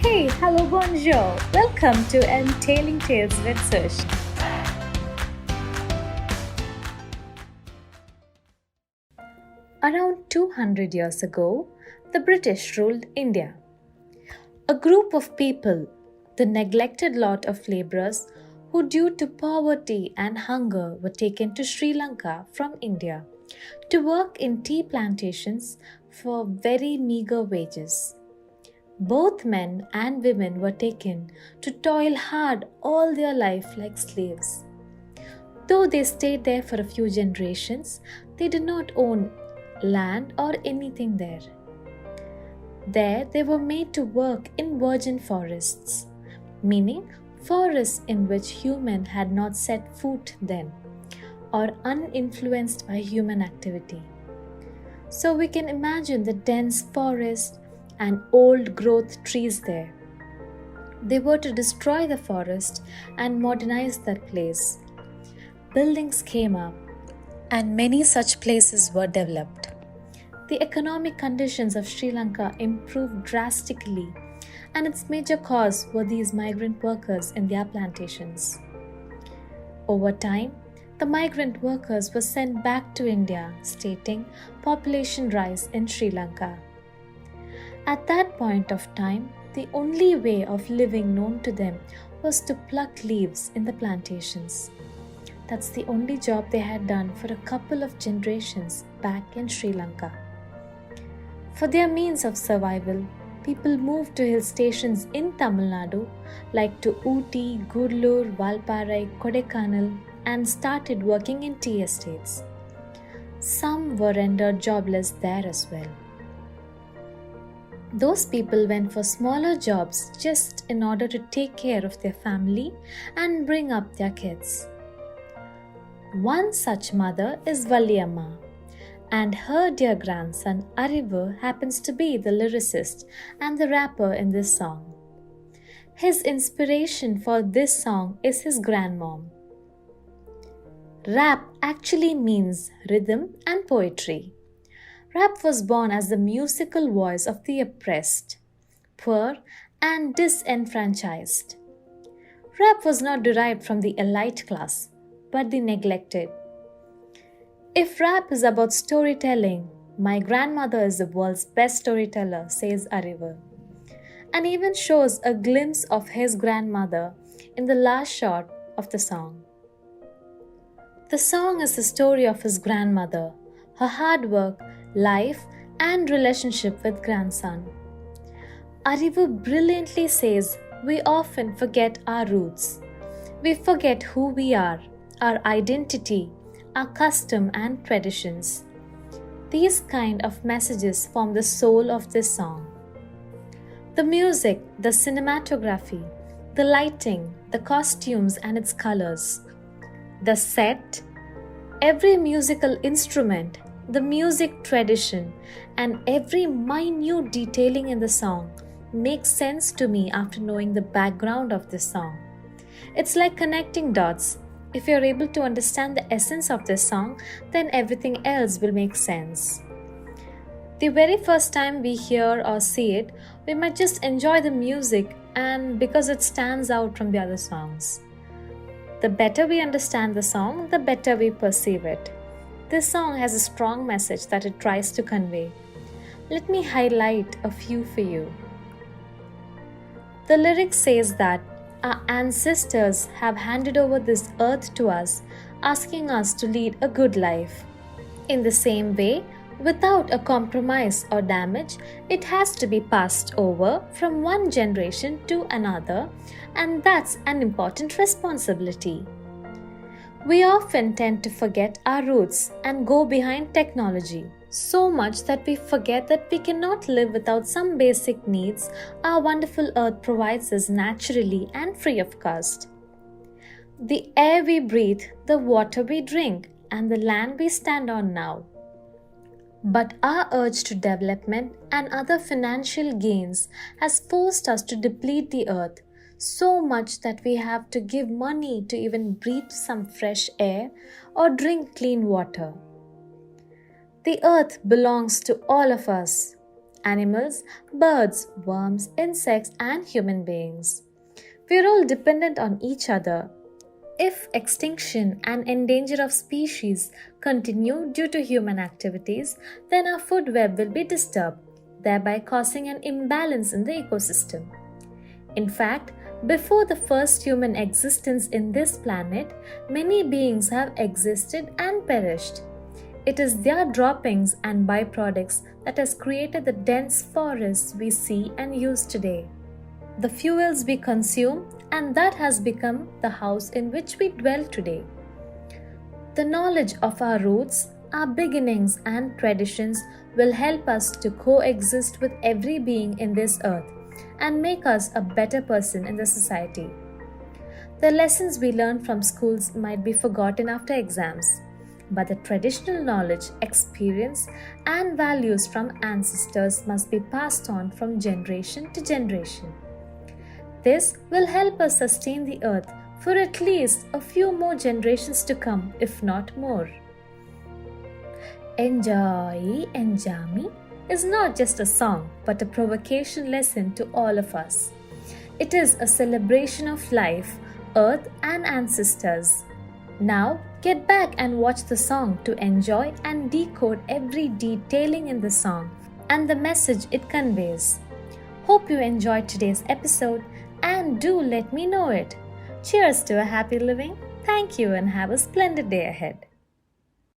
Hey, hello, bonjour. Welcome to Entailing Tales with Sush. Around 200 years ago, the British ruled India. A group of people, the neglected lot of laborers who, due to poverty and hunger, were taken to Sri Lanka from India to work in tea plantations for very meager wages. Both men and women were taken to toil hard all their life like slaves. Though they stayed there for a few generations, they did not own land or anything there. There, they were made to work in virgin forests, meaning forests in which human had not set foot then, or uninfluenced by human activity. So we can imagine the dense forest and old growth trees there. They were to destroy the forest and modernize that place. Buildings came up, and many such places were developed. The economic conditions of Sri Lanka improved drastically, and its major cause were these migrant workers in their plantations. Over time, the migrant workers were sent back to India, stating population rise in Sri Lanka. At that point of time, the only way of living known to them was to pluck leaves in the plantations. That's the only job they had done for a couple of generations back in Sri Lanka. For their means of survival, people moved to hill stations in Tamil Nadu like to Ooty, Gurlur, Valparai, Kodaikanal and started working in tea estates. Some were rendered jobless there as well. Those people went for smaller jobs just in order to take care of their family and bring up their kids. One such mother is Valliyamma, and her dear grandson Arivu happens to be the lyricist and the rapper in this song. His inspiration for this song is his grandmom. Rap actually means rhythm and poetry. Rap was born as the musical voice of the oppressed, poor, and disenfranchised. Rap was not derived from the elite class, but the neglected. If rap is about storytelling, my grandmother is the world's best storyteller, says Arivu, and even shows a glimpse of his grandmother in the last shot of the song. The song is the story of his grandmother, her hard work, life, and relationship with grandson. Arivu brilliantly says we often forget our roots. We forget who we are, our identity, our custom and traditions. These kind of messages form the soul of this song. The music, the cinematography, the lighting, the costumes and its colors, the set, every musical instrument, the music tradition, and every minute detailing in the song makes sense to me after knowing the background of this song. It's like connecting dots. If you're able to understand the essence of this song, then everything else will make sense. The very first time we hear or see it, we might just enjoy the music and because it stands out from the other songs. The better we understand the song, the better we perceive it. This song has a strong message that it tries to convey. Let me highlight a few for you. The lyric says that our ancestors have handed over this earth to us, asking us to lead a good life. In the same way, without a compromise or damage, it has to be passed over from one generation to another, and that's an important responsibility. We often tend to forget our roots and go behind technology so much that we forget that we cannot live without some basic needs our wonderful earth provides us naturally and free of cost. The air we breathe, the water we drink, and the land we stand on now. But our urge to development and other financial gains has forced us to deplete the earth so much that we have to give money to even breathe some fresh air or drink clean water. The earth belongs to all of us, animals, birds, worms, insects, and human beings. We are all dependent on each other. If extinction and endanger of species continue due to human activities, then our food web will be disturbed, thereby causing an imbalance in the ecosystem. In fact, before the first human existence in this planet, many beings have existed and perished. It is their droppings and byproducts that has created the dense forests we see and use today. The fuels we consume, and that has become the house in which we dwell today. The knowledge of our roots, our beginnings, and traditions will help us to coexist with every being in this earth and make us a better person in the society. The lessons we learn from schools might be forgotten after exams, but the traditional knowledge, experience, and values from ancestors must be passed on from generation to generation. This will help us sustain the earth for at least a few more generations to come, if not more. Enjaami is not just a song but a provocation lesson to all of us. It is a celebration of life, earth, and ancestors. Now, get back and watch the song to enjoy and decode every detailing in the song and the message it conveys. Hope you enjoyed today's episode and do let me know it. Cheers to a happy living. Thank you and have a splendid day ahead.